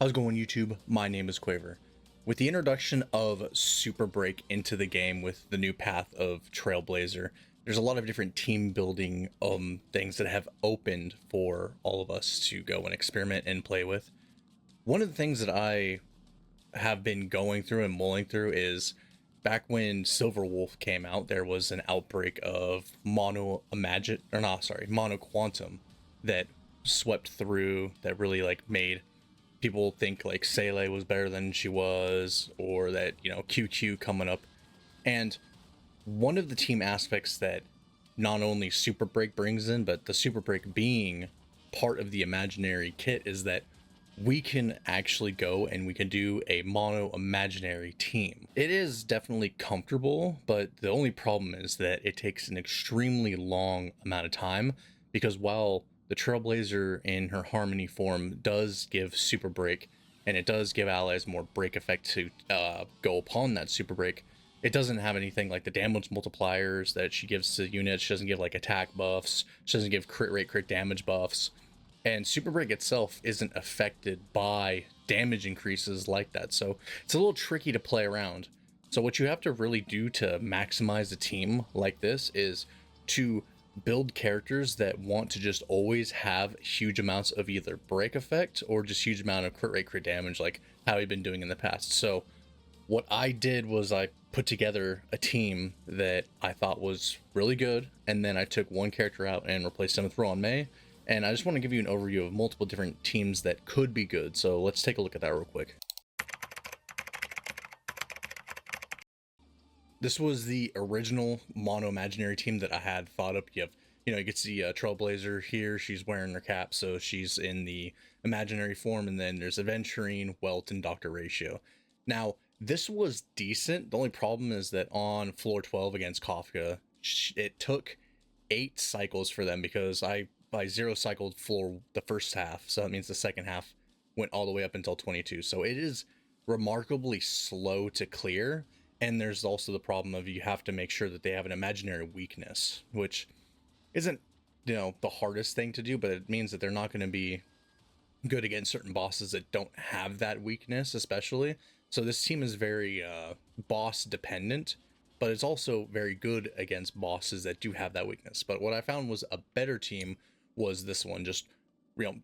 How's it going, YouTube? My name is Quayver. With the introduction of Superbreak into the game with the new path of Trailblazer, there's a lot of different team building things that have opened for all of us to go and experiment and play with. One of the things that I have been going through and mulling through is back when Silver Wolf came out, there was an outbreak of mono quantum that swept through, that really made people think like Sele was better than she was, or that, QQ coming up. And one of the team aspects that not only Superbreak brings in, but the Superbreak being part of the imaginary kit, is that we can actually go and we can do a mono imaginary team. It is definitely comfortable, but the only problem is that it takes an extremely long amount of time, because while the Trailblazer in her Harmony form does give Super Break, and it does give allies more break effect to go upon that Super Break, it doesn't have anything like the damage multipliers that she gives to units. She doesn't give like attack buffs. She doesn't give crit rate, crit damage buffs. And Super Break itself isn't affected by damage increases like that. So it's a little tricky to play around. So what you have to really do to maximize a team like this is to build characters that want to just always have huge amounts of either break effect or just huge amount of crit rate, crit damage, like how we've been doing in the past. So what I did was I put together a team that I thought was really good, and then I took one character out and replaced him with Ruan Mei. And I just want to give you an overview of multiple different teams that could be good. So let's take a look at that real quick. This was the original mono imaginary team that I had thought up. You can see Trailblazer here. She's wearing her cap, so she's in the imaginary form. And then there's Aventurine, Welt, and Dr. Ratio. Now, this was decent. The only problem is that on floor 12 against Kafka, it took 8 cycles for them, because I zero cycled floor the first half. So that means the second half went all the way up until 22. So it is remarkably slow to clear. And there's also the problem of you have to make sure that they have an imaginary weakness, which isn't, the hardest thing to do, but it means that they're not going to be good against certain bosses that don't have that weakness, especially. So this team is very boss dependent, but it's also very good against bosses that do have that weakness. But what I found was a better team was this one, just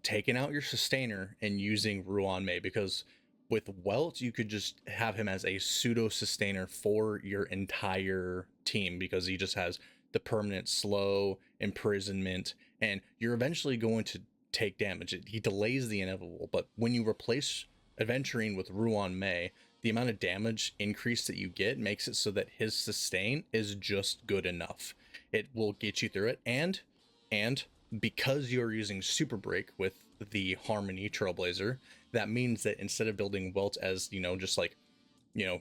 taking out your sustainer and using Ruan Mei, because with Welt, you could just have him as a pseudo sustainer for your entire team, because he just has the permanent slow, imprisonment, and you're eventually going to take damage. He delays the inevitable, but when you replace Aventurine with Ruan Mei, the amount of damage increase that you get makes it so that his sustain is just good enough. It will get you through it, and because you're using Super Break with the Harmony Trailblazer, that means that instead of building Welt as,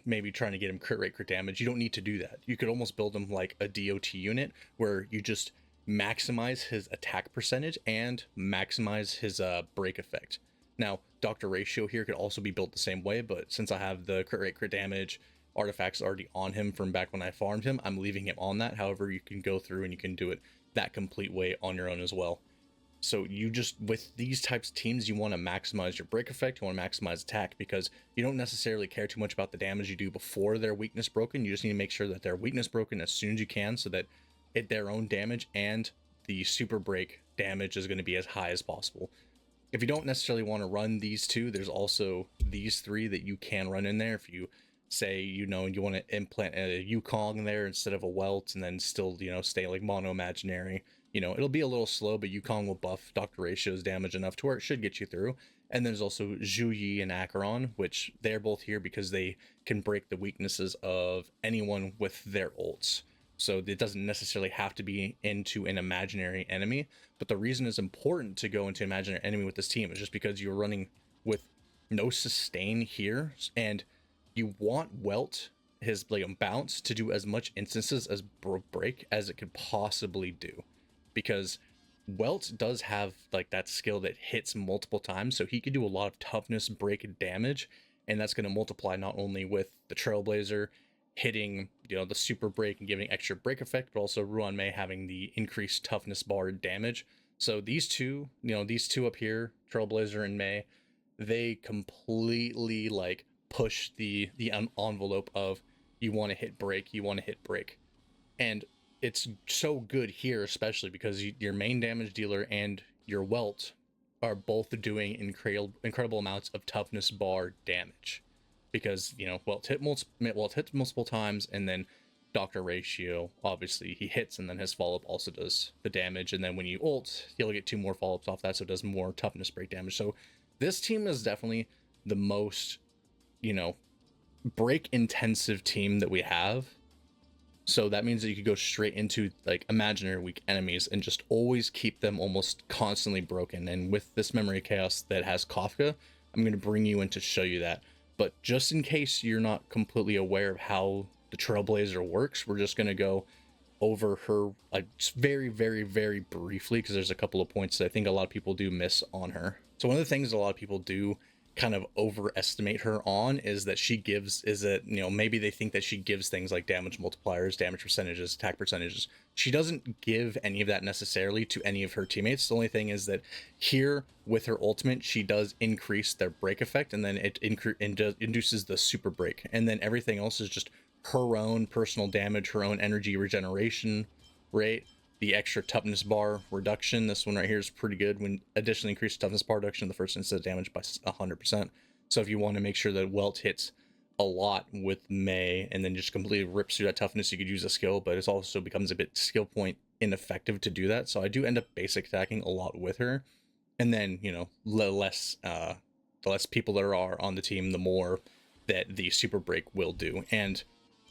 maybe trying to get him crit rate, crit damage, you don't need to do that. You could almost build him like a DOT unit where you just maximize his attack percentage and maximize his break effect. Now, Dr. Ratio here could also be built the same way, but since I have the crit rate, crit damage artifacts already on him from back when I farmed him, I'm leaving him on that. However, you can go through and you can do it that complete way on your own as well. So you just, with these types of teams, you want to maximize your break effect, you want to maximize attack, because you don't necessarily care too much about the damage you do before their weakness broken. You just need to make sure that their weakness broken as soon as you can, so that their own damage and the Super Break damage is going to be as high as possible. If you don't necessarily want to run these two, there's also these 3 that you can run in there. If you say, you want to implant a Yukong there instead of a Welt, and then still, stay like mono imaginary, it'll be a little slow, but Yukong will buff Dr. Ratio's damage enough to where it should get you through. And there's also Zhuyi and Acheron, which they're both here because they can break the weaknesses of anyone with their ults. So it doesn't necessarily have to be into an imaginary enemy. But the reason it's important to go into imaginary enemy with this team is just because you're running with no sustain here, and you want Welt, his bounce, to do as much instances as break as it could possibly do, because Welt does have that skill that hits multiple times, so he could do a lot of toughness, break, and damage, and that's going to multiply not only with the Trailblazer hitting the Super Break and giving extra break effect, but also Ruan Mei having the increased toughness bar damage. So these two up here, Trailblazer and Mei, they completely like push the envelope of you want to hit break, you want to hit break. And it's so good here, especially because your main damage dealer and your Welt are both doing incredible amounts of toughness bar damage. Because, you know, Welt hits multiple times, and then Doctor Ratio, obviously, he hits, and then his follow-up also does the damage. And then when you ult, he'll get 2 more follow-ups off that, so it does more toughness break damage. So this team is definitely the most, you know, break intensive team that we have. So that means that you could go straight into like imaginary weak enemies and just always keep them almost constantly broken. And with this Memory of Chaos that has Kafka, I'm going to bring you in to show you that. But just in case you're not completely aware of how the Trailblazer works, we're just going to go over her like just very, very, very briefly, because there's a couple of points that I think a lot of people do miss on her. So one of the things a lot of people do kind of overestimate her on is that you know, maybe they think that she gives things like damage multipliers, damage percentages, attack percentages. She doesn't give any of that necessarily to any of her teammates. The only thing is that here with her ultimate, she does increase their break effect, and then it induces the super break, and then everything else is just her own personal damage, her own energy regeneration rate, the extra toughness bar reduction. This one right here is pretty good. When additionally increased toughness bar reduction, the first instance of damage by 100%. So if you want to make sure that Welt hits a lot with Mei and then just completely rips through that toughness, you could use a skill, but it also becomes a bit skill point ineffective to do that. So I do end up basic attacking a lot with her. And then, you know, the less people there are on the team, the more that the super break will do. And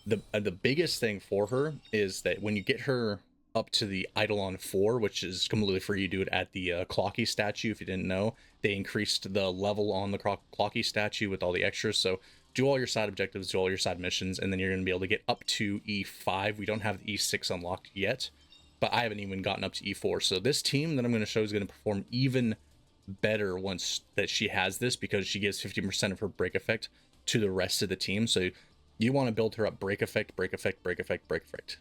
the biggest thing for her is that when you get her up to the Eidolon 4, which is completely free, you do it at the Clocky statue. If you didn't know, they increased the level on the Clocky statue with all the extras. So do all your side objectives, do all your side missions, and then you're going to be able to get up to E5. We don't have the E6 unlocked yet, but I haven't even gotten up to E4. So this team that I'm going to show is going to perform even better once that she has this, because she gives 50% of her break effect to the rest of the team. So you want to build her up break effect, break effect, break effect, break effect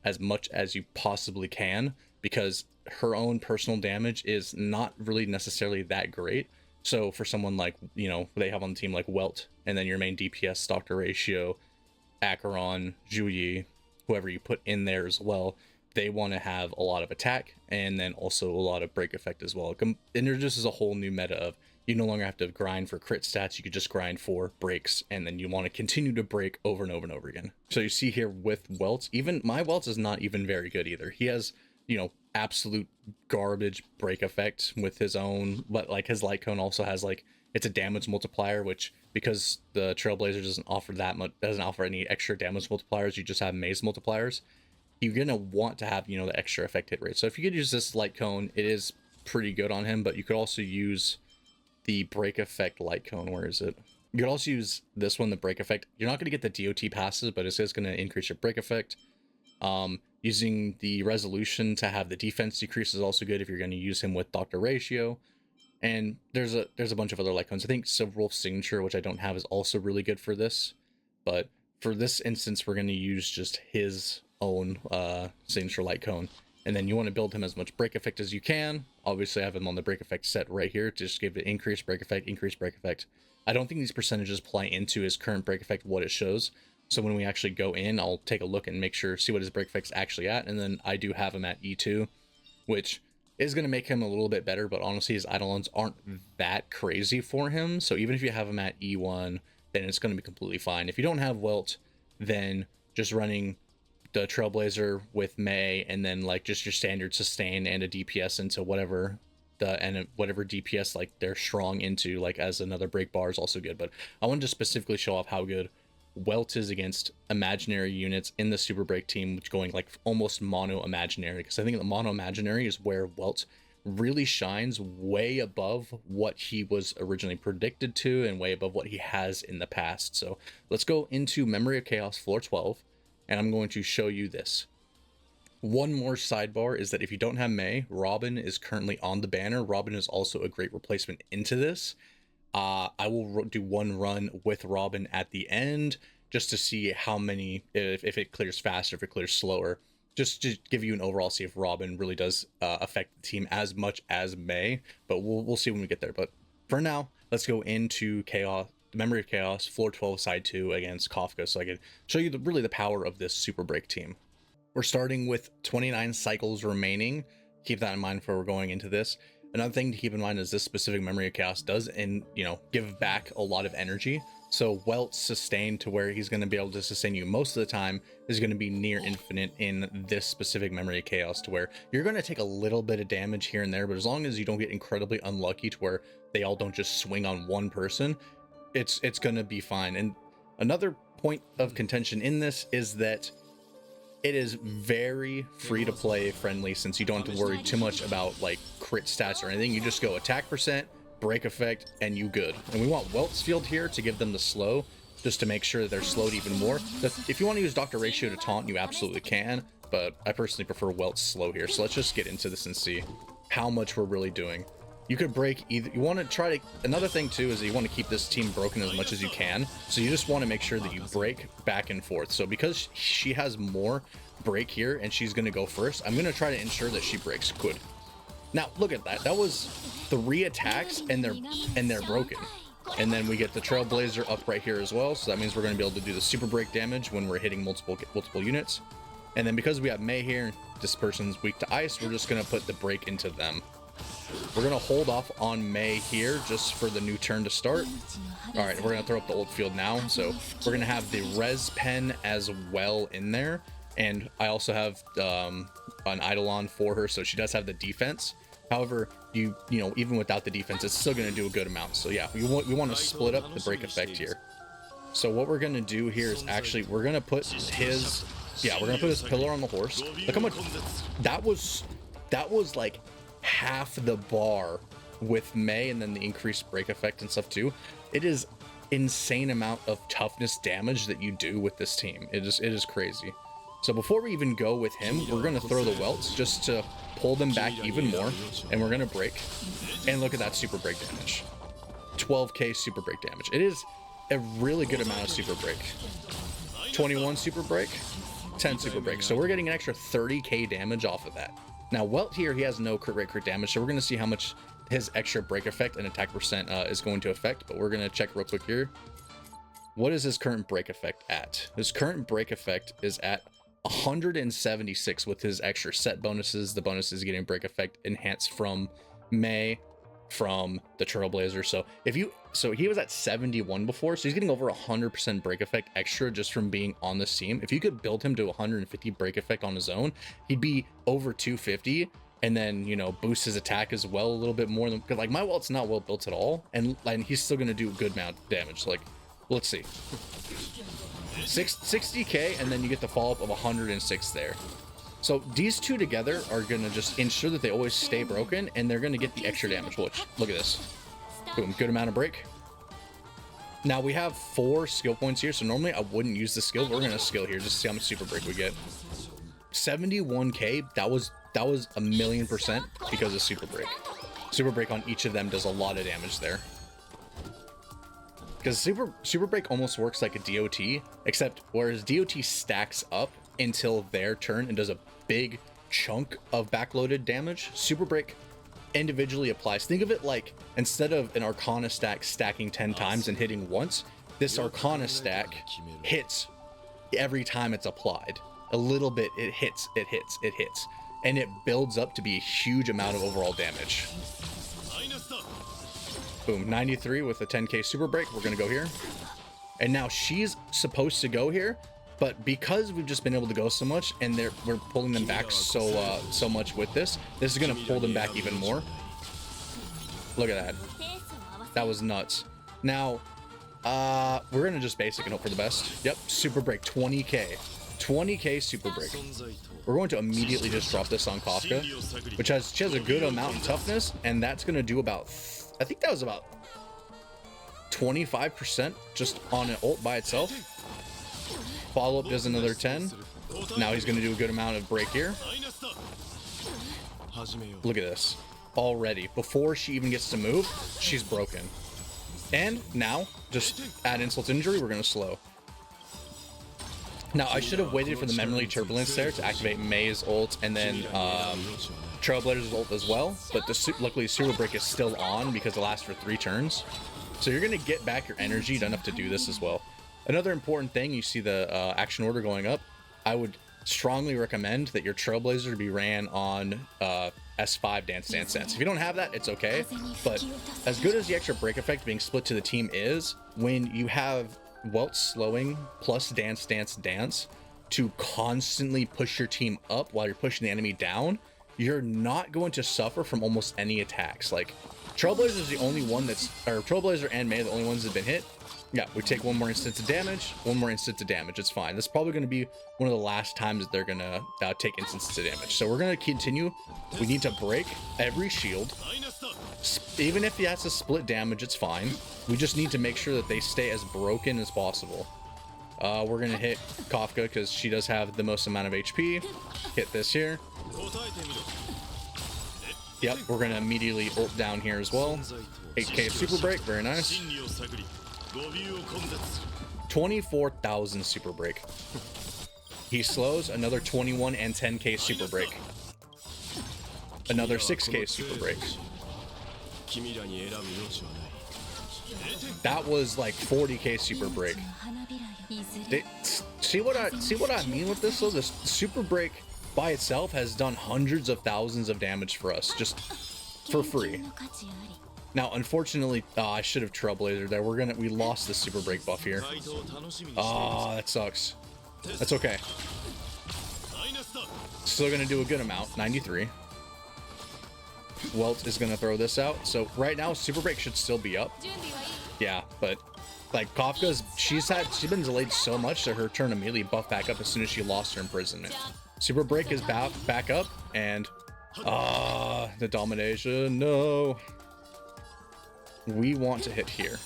as much as you possibly can, because her own personal damage is not really necessarily that great. So for someone like, you know, they have on the team like Welt, and then your main DPS, Doctor Ratio, Acheron, Juyi, whoever you put in there as well, they want to have a lot of attack and then also a lot of break effect as well. Introduces a whole new meta of you no longer have to grind for crit stats, you could just grind for breaks, and then you want to continue to break over and over and over again. So you see here with Welt, even my Welt is not even very good either. He has, you know, absolute garbage break effect with his own, but like his light cone also has like, it's a damage multiplier, which because the Trailblazer doesn't offer that much, doesn't offer any extra damage multipliers, you just have maze multipliers. You're gonna want to have, you know, the extra effect hit rate. So if you could use this light cone, it is pretty good on him, but you could also use the break effect light cone. Where is it? You could also use this one, the break effect. You're not going to get the DOT passes, but it's just going to increase your break effect. Using the resolution to have the defense decrease is also good if you're going to use him with Doctor Ratio. And there's a bunch of other light cones. I think Silverwolf's signature, which I don't have, is also really good for this. But for this instance, we're going to use just his own signature light cone. And then you want to build him as much break effect as you can. Obviously, I have him on the break effect set right here to just give it increased break effect, increased break effect. I don't think these percentages play into his current break effect, what it shows. So when we actually go in, I'll take a look and make sure, see what his break effect's actually at. And then I do have him at E2, which is going to make him a little bit better. But honestly, his Eidolons aren't that crazy for him. So even if you have him at E1, then it's going to be completely fine. If you don't have Welt, then just running the Trailblazer with Mei, and then like just your standard sustain and a DPS into whatever DPS like they're strong into, like as another break bar, is also good. But I wanted to specifically show off how good Welt is against imaginary units in the Super Break team, which going like almost mono imaginary, because I think the mono imaginary is where Welt really shines, way above what he was originally predicted to and way above what he has in the past. So let's go into Memory of Chaos floor 12. And I'm going to show you this. One more sidebar is that if you don't have Mei, Robin is currently on the banner. Robin is also a great replacement into this. I will do one run with Robin at the end just to see how many, if it clears faster, if it clears slower, just to give you an overall, see if Robin really does affect the team as much as Mei. But we'll see when we get there. But for now, let's go into Chaos, Memory of Chaos, floor 12, side 2 against Kafka, so I can show you really the power of this Superbreak team. We're starting with 29 cycles remaining. Keep that in mind before we're going into this. Another thing to keep in mind is this specific Memory of Chaos does, give back a lot of energy. So Welt sustain to where he's going to be able to sustain you most of the time is going to be near infinite in this specific Memory of Chaos, to where you're going to take a little bit of damage here and there, but as long as you don't get incredibly unlucky to where they all don't just swing on one person, it's going to be fine. And another point of contention in this is that it is very free to play friendly, since you don't have to worry too much about like crit stats or anything. You just go attack percent, break effect, and you good. And we want Welt's field here to give them the slow, just to make sure that they're slowed even more. If you want to use Dr. Ratio to taunt, you absolutely can, but I personally prefer Welt's slow here. So let's just get into this and see how much we're really doing. You could break either, you want to try to, another thing too is that you want to keep this team broken as much as you can. So you just want to make sure that you break back and forth. So because she has more break here and she's going to go first, I'm going to try to ensure that she breaks good. Now look at that. That was 3 attacks and they're broken. And then we get the Trailblazer up right here as well. So that means we're going to be able to do the super break damage when we're hitting multiple units. And then because we have Mei here, this person's weak to ice, we're just going to put the break into them. We're going to hold off on Mei here just for the new turn to start. All right, we're going to throw up the old field now. So we're going to have the res pen as well in there. And I also have an Eidolon for her, so she does have the defense. However, you know, even without the defense, it's still going to do a good amount. So yeah, we want to split up the break effect here. So what we're going to do here is actually we're going to put his pillar on the horse. Look how much that was like half the bar with Mei, and then the increased break effect and stuff too. It is insane amount of toughness damage that you do with this team. It is crazy. So before we even go with him, we're going to throw the Welts just to pull them back even more, and we're going to break. And look at that super break damage. 12k super break damage. It is a really good amount of super break. 21 super break, 10 super break. So we're getting an extra 30k damage off of that. Now Welt here, he has no crit rate, crit damage, so we're going to see how much his extra break effect and attack percent is going to affect, but we're going to check real quick here. What is his current break effect at? His current break effect is at 176 with his extra set bonuses. The bonuses getting break effect enhanced from Mei, from the Trailblazer. So he was at 71 before, so he's getting over 100% break effect extra just from being on this team. If you could build him to 150 break effect on his own, he'd be over 250, and then, you know, boost his attack as well a little bit more than, because like my Welt's not well built at all, and he's still going to do a good amount of damage. Like, let's see, 60k, and then you get the follow-up of 106 there. So these two together are going to just ensure that they always stay broken, and they're going to get the extra damage. Watch, look at this. Boom, good amount of break. Now we have 4 skill points here, so normally I wouldn't use the skill, but we're going to skill here just to see how much super break we get. 71k, that was a 1,000,000% because of super break. Super break on each of them does a lot of damage there. Because super break almost works like a DOT, except whereas DOT stacks up until their turn and does a big chunk of backloaded damage, super break individually applies. Think of it like, instead of an Arcana stack stacking 10 times and hitting once, this Arcana stack hits every time it's applied. A little bit, it hits, and it builds up to be a huge amount of overall damage. Boom, 93 with a 10k super break. We're gonna go here, and now she's supposed to go here, but because we've just been able to go so much, and we're pulling them back so much with this is gonna pull them back even more. Look at that. That was nuts. Now we're gonna just basic and hope for the best. Yep, super break, 20k super break. We're going to immediately just drop this on Kafka, which she has a good amount in toughness, and that's gonna do about, I think that was about 25% just on an ult by itself. Follow-up does another 10. Now he's going to do a good amount of break here. Look at this. Already, before she even gets to move, she's broken. And now, just add insult to injury, we're going to slow. Now, I should have waited for the memory turbulence there to activate Mei's ult and then Trailblazer's ult as well, but luckily Super Break is still on because it lasts for 3 turns. So you're going to get back your energy enough to do this as well. Another important thing, you see the action order going up. I would strongly recommend that your Trailblazer be ran on S5 Dance Dance Dance. If you don't have that, it's okay. But as good as the extra break effect being split to the team is, when you have Welt slowing plus Dance Dance Dance to constantly push your team up while you're pushing the enemy down, you're not going to suffer from almost any attacks. Like, Trailblazer is the only one that's, or Trailblazer and Mei, the only ones that have been hit. Yeah, we take one more instance of damage, one more instance of damage. It's fine. This is probably going to be one of the last times that they're going to take instances of damage. So we're going to continue. We need to break every shield. Even if he has to split damage, it's fine. We just need to make sure that they stay as broken as possible. We're going to hit Kafka because she does have the most amount of HP. Hit this here. Yep, we're going to immediately ult down here as well. 8k super break, very nice. 24,000 super break. He slows, another 21 and 10k super break. Another 6k super break. That was like 40k super break. See what I mean with this though? This super break by itself has done hundreds of thousands of damage for us, just for free. Now, unfortunately, I should have Trailblazer there. We lost the super break buff here. Ah, that sucks. That's okay. Still gonna do a good amount, 93. Welt is gonna throw this out. So right now, super break should still be up. Yeah, but like Kafka's, she's been delayed so much that her turn immediately buffed back up as soon as she lost her imprisonment. Super break is back up, and the domination, no. We want to hit here.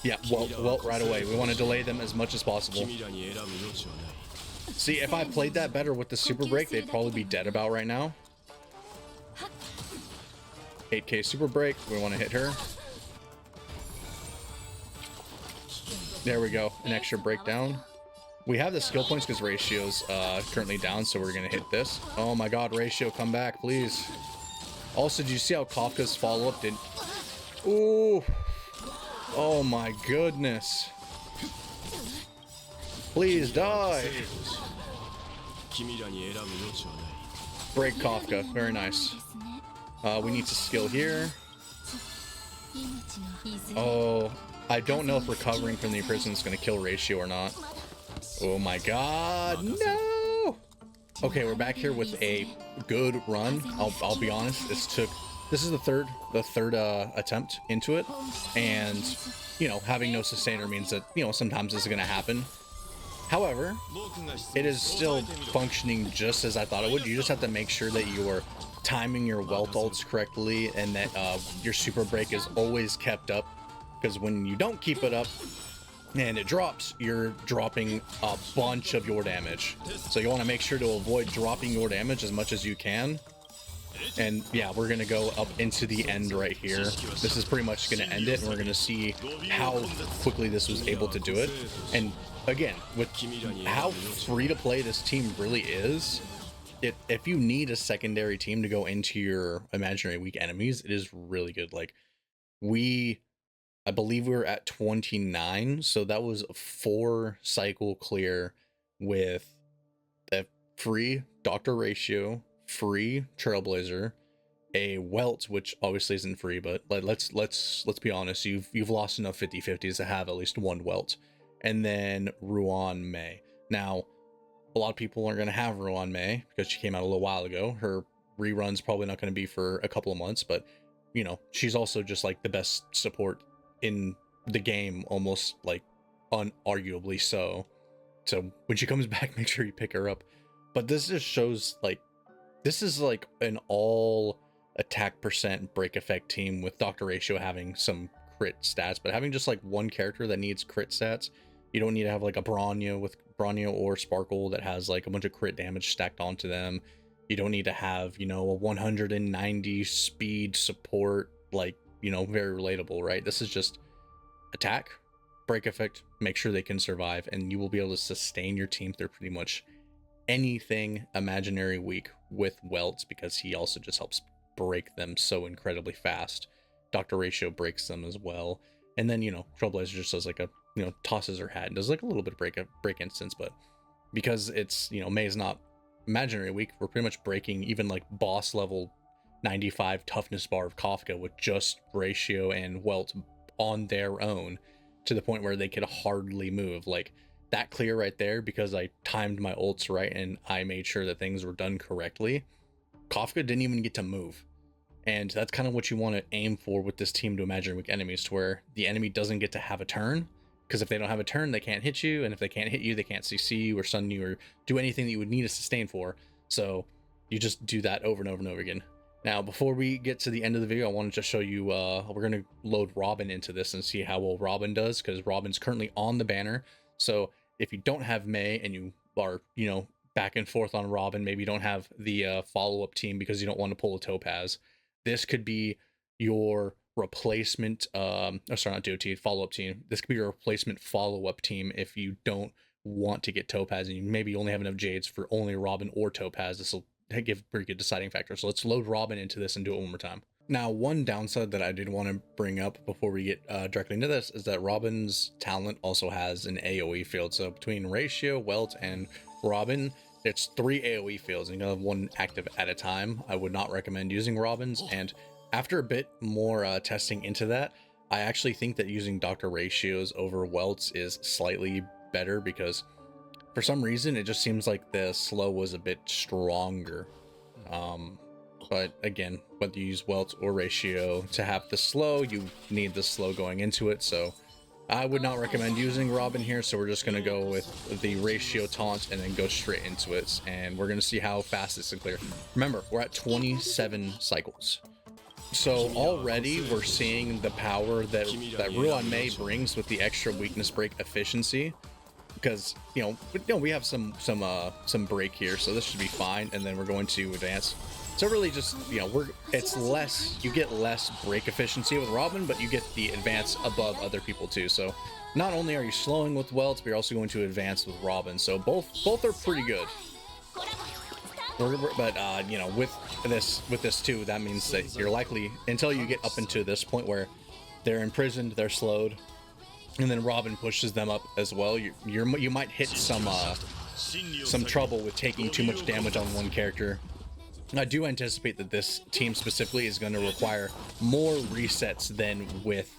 Yeah, Welt right away. We want to delay them as much as possible. See, if I played that better with the super break, they'd probably be dead about right now. 8k super break. We want to hit her. There we go. An extra breakdown. We have the skill points because Ratio's currently down, so we're going to hit this. Oh my god, Ratio, come back, please. Also, did you see how Kafka's follow-up did? Ooh. Oh my goodness. Please die. Break Kafka. Very nice. We need to skill here. Oh, I don't know if recovering from the imprisonment is going to kill Ratio or not. Oh my god, no! Okay, we're back here with a good run. I'll be honest, this is the third attempt into it, and you know, having no sustainer means that, you know, sometimes this is going to happen. However, it is still functioning just as I thought it would. You just have to make sure that you are timing your Welt ults correctly and that your super break is always kept up, because when you don't keep it up and it drops, you're dropping a bunch of your damage. So you want to make sure to avoid dropping your damage as much as you can. And yeah, we're going to go up into the end right here. This is pretty much going to end it, and we're going to see how quickly this was able to do it. And again, with how free to play this team really is, if you need a secondary team to go into your imaginary weak enemies, it is really good. Like, I believe we were at 29, so that was a 4 cycle clear with a free Dr. Ratio, free Trailblazer, a Welt, which obviously isn't free, but let's be honest, you've lost enough 50/50s to have at least one Welt, and then Ruan Mei. Now, a lot of people aren't going to have Ruan Mei because she came out a little while ago. Her rerun's probably not going to be for a couple of months, but you know, she's also just like the best support in the game, almost like unarguably so. So when she comes back, make sure you pick her up. But this just shows, like, this is like an all attack percent break effect team with Dr. Ratio having some crit stats, but having just like one character that needs crit stats. You don't need to have like a Bronya or Sparkle that has like a bunch of crit damage stacked onto them. You don't need to have, you know, a 190 speed support, like, you know, very relatable, right? This is just attack, break effect, make sure they can survive, and you will be able to sustain your team through pretty much anything imaginary weak with Welt, because he also just helps break them so incredibly fast. Dr. Ratio breaks them as well. And then, you know, Trailblazer just does like a, you know, tosses her hat and does like a little bit of break instance, but because it's, you know, Mei is not imaginary weak, we're pretty much breaking even like boss level 95 toughness bar of Kafka with just Ratio and Welt on their own, to the point where they could hardly move. Like that clear right there, because I timed my ults right and I made sure that things were done correctly, Kafka didn't even get to move. And that's kind of what you want to aim for with this team to imaginary weak enemies, to where the enemy doesn't get to have a turn, because if they don't have a turn, they can't hit you, and if they can't hit you, they can't CC you or stun you or do anything that you would need a sustain for. So you just do that over and over and over again. Now, before we get to the end of the video, I want to just show you, we're going to load Robin into this and see how well Robin does, because Robin's currently on the banner. So if you don't have Mei and you are, you know, back and forth on Robin, maybe you don't have the follow-up team because you don't want to pull a Topaz, this could be your replacement, sorry, not DOT, follow-up team. This could be your replacement follow-up team if you don't want to get Topaz and you maybe only have enough Jades for only Robin or Topaz. This will give pretty good deciding factor. So let's load Robin into this and do it one more time. Now, one downside that I did want to bring up before we get directly into this is that Robin's talent also has an AoE field. So between Ratio, Welt, and Robin, it's 3 AoE fields, and you have one active at a time. I would not recommend using Robin's, and after a bit more testing into that, I actually think that using Dr. Ratios over Welt's is slightly better, because for some reason it just seems like the slow was a bit stronger. But again, whether you use Welt or Ratio to have the slow, you need the slow going into it, so I would not recommend using Robin here. So we're just going to go with the Ratio taunt and then go straight into it, and we're going to see how fast this can clear. Remember, we're at 27 cycles. So already we're seeing the power that Ruan Mei brings with the extra weakness break efficiency, because you know we have some break here, so this should be fine. And then we're going to advance. So really just, you know, it's less, you get less break efficiency with Robin, but you get the advance above other people too. So not only are you slowing with Welt, but you're also going to advance with Robin. So both are pretty good. But you know, with this too, that means that you're likely, until you get up into this point where they're imprisoned, they're slowed, and then Robin pushes them up as well, you might hit some trouble with taking too much damage on one character. I do anticipate that this team specifically is going to require more resets than with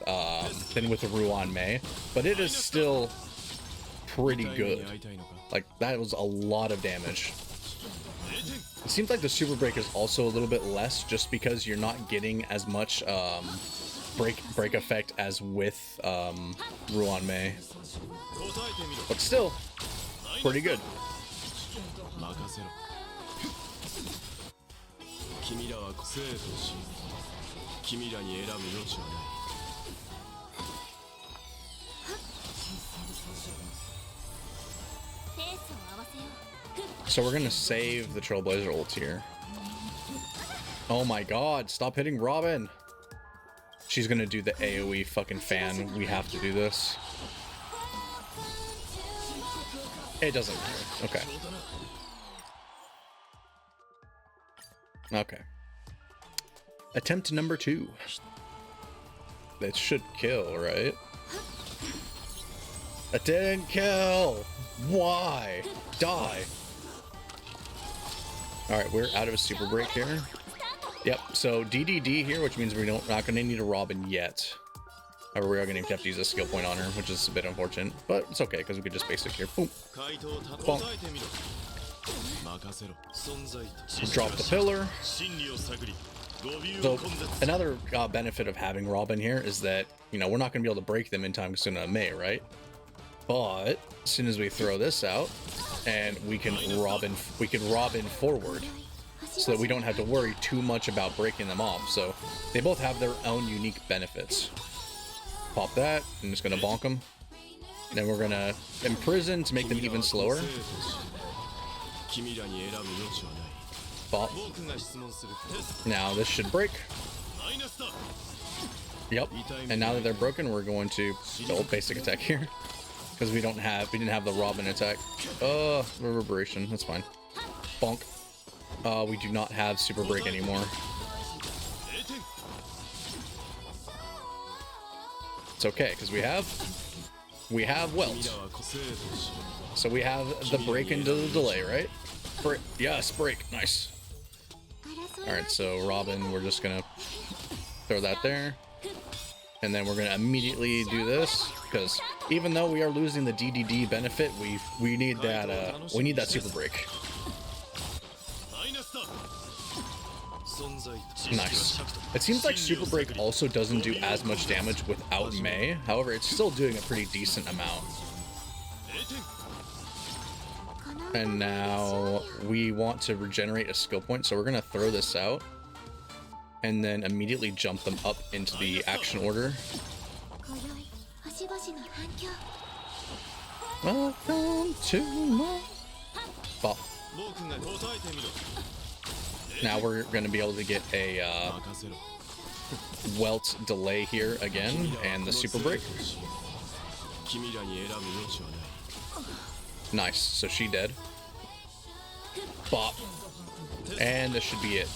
Ruan Mei, but it is still pretty good. Like, that was a lot of damage. It seems like the Superbreak is also a little bit less, just because you're not getting as much break effect as with Ruan Mei, but still pretty good. So we're gonna save the Trailblazer ult here. Oh my god, stop hitting Robin! She's gonna do the AoE fucking fan. We have to do this. It doesn't matter. Okay. Okay. Attempt number 2. That should kill, right? It didn't kill! Why? Die! Alright, we're out of a super break here. Yep, so DDD here, which means we're not going to need a Robin yet. However, we are going to have to use a skill point on her, which is a bit unfortunate. But it's okay, because we could just basic here. Boom. Bonk. Drop the pillar. So another benefit of having Robin here is that, you know, we're not going to be able to break them in time soon on Mei, right? But as soon as we throw this out, and we can Robin forward, so that we don't have to worry too much about breaking them off. So they both have their own unique benefits. Pop that. I'm just gonna bonk them. Then we're gonna imprison to make them even slower. Pop. Now this should break. Yep. And now that they're broken, we're going to go basic attack here, because we didn't have the Robin attack. Reverberation. That's fine. Bonk. We do not have super break anymore. It's okay, because we have Welt. So we have the break into the delay, right? Yes, break. Nice. Alright, so Robin, we're just gonna throw that there. And then we're gonna immediately do this, because even though we are losing the DDD benefit, we need that super break. Nice. It seems like super break also doesn't do as much damage without Mei. However, it's still doing a pretty decent amount. And now we want to regenerate a skill point, so we're gonna throw this out and then immediately jump them up into the action order. Welcome to my ball. Now we're going to be able to get a Welt delay here again, and the super break. Nice, so she dead. Bop. And this should be it.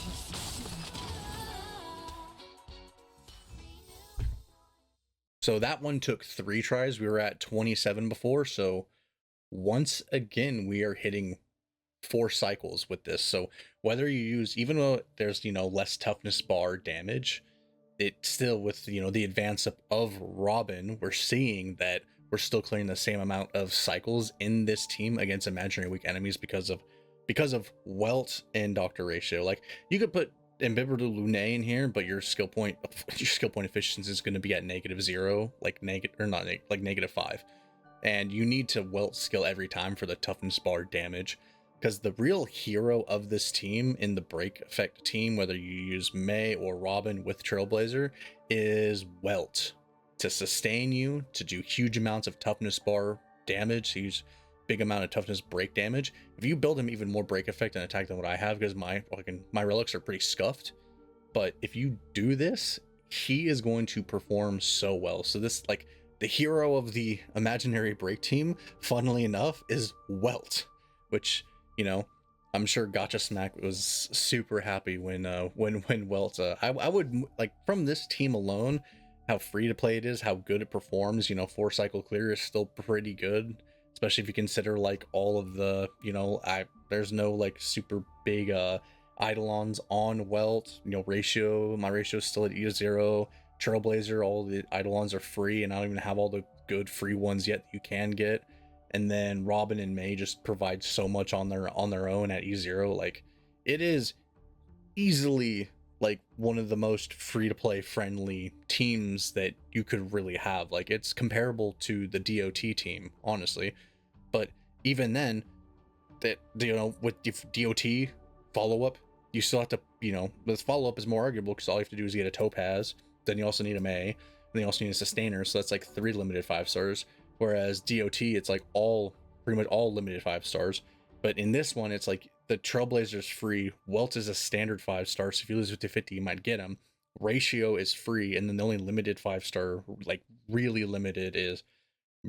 So that one took 3 tries. We were at 27 before, so once again we are hitting 4 cycles with this. So whether you use, even though there's, you know, less toughness bar damage, it still, with, you know, the advance of Robin, we're seeing that we're still clearing the same amount of cycles in this team against imaginary weak enemies because of Welt and Doctor ratio. Like, you could put Embibber de Lune in here, but your skill point efficiency is going to be at -0, like -5, and you need to Welt skill every time for the toughness bar damage, because the real hero of this team in the break effect team, whether you use Mei or Robin with Trailblazer, is Welt, to sustain you, to do huge amounts of toughness bar damage, to use big amount of toughness break damage. If you build him even more break effect and attack than what I have, because my relics are pretty scuffed, but if you do this, he is going to perform so well. So this, like, the hero of the imaginary break team, funnily enough, is Welt, which, you know, I'm sure Gacha Smack was super happy when Welt, I would, like, from this team alone, how free to play it is, how good it performs, you know, 4 cycle clear is still pretty good. Especially if you consider, like, all of the, you know, there's no, like, super big eidolons on Welt, you know, my ratio is still at E0. Trailblazer, all the eidolons are free, and I don't even have all the good free ones yet that you can get. And then Robin and Mei just provide so much on their own at E0. Like, it is easily, like, one of the most free-to-play friendly teams that you could really have. Like, it's comparable to the DOT team, honestly. But even then, that, you know, with DOT follow-up, you still have to, you know, this follow-up is more arguable because all you have to do is get a Topaz, then you also need a Mei, and then you also need a Sustainer, so that's like 3 limited 5 stars. Whereas DOT, it's like pretty much all limited 5 stars. But in this one, it's like the Trailblazer's free, Welt is a standard 5 star, so if you lose it to 50, you might get him. Ratio is free, and then the only limited 5 star, like really limited, is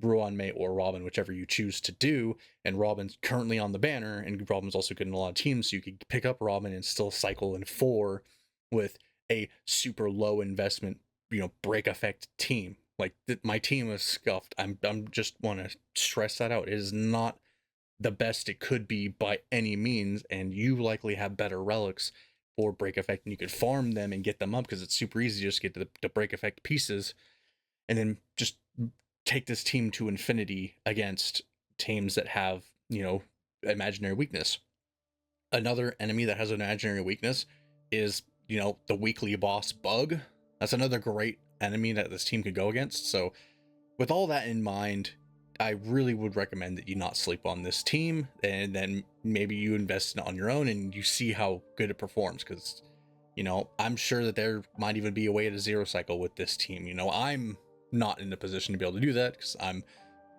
Ruan Mei or Robin, whichever you choose to do. And Robin's currently on the banner, and Robin's also good in a lot of teams, so you could pick up Robin and still cycle in 4 with a super low investment, you know, break effect team. Like, my team is scuffed. I'm just want to stress that out. It is not the best it could be by any means, and you likely have better relics for break effect, and you could farm them and get them up, because it's super easy to just get the break effect pieces and then just take this team to infinity against teams that have, you know, imaginary weakness. Another enemy that has an imaginary weakness is, you know, the weekly boss Bug. That's another great enemy that this team could go against. So with all that in mind, I really would recommend that you not sleep on this team, and then maybe you invest in it on your own and you see how good it performs, because, you know, I'm sure that there might even be a way to 0 cycle with this team. You know, I'm not in a position to be able to do that because I'm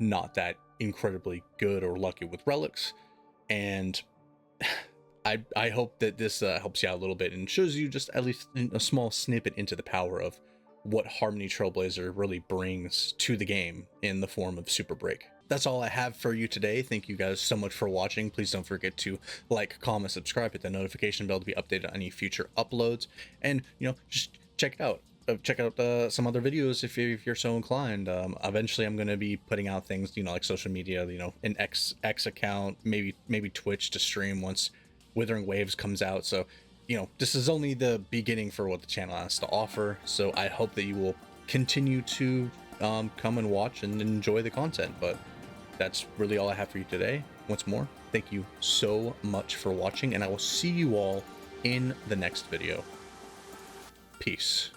not that incredibly good or lucky with relics, and I hope that this helps you out a little bit and shows you just at least a small snippet into the power of what Harmony Trailblazer really brings to the game in the form of Superbreak. That's all I have for you today. Thank you guys so much for watching. Please don't forget to like, comment, subscribe, hit the notification bell to be updated on any future uploads, and, you know, just check it out. check out some other videos if you're so inclined. Eventually I'm going to be putting out things, you know, like social media, you know, an X account, maybe Twitch to stream once Withering Waves comes out. So, you know, this is only the beginning for what the channel has to offer. So I hope that you will continue to come and watch and enjoy the content. But that's really all I have for you today. Once more, thank you so much for watching, and I will see you all in the next video. Peace.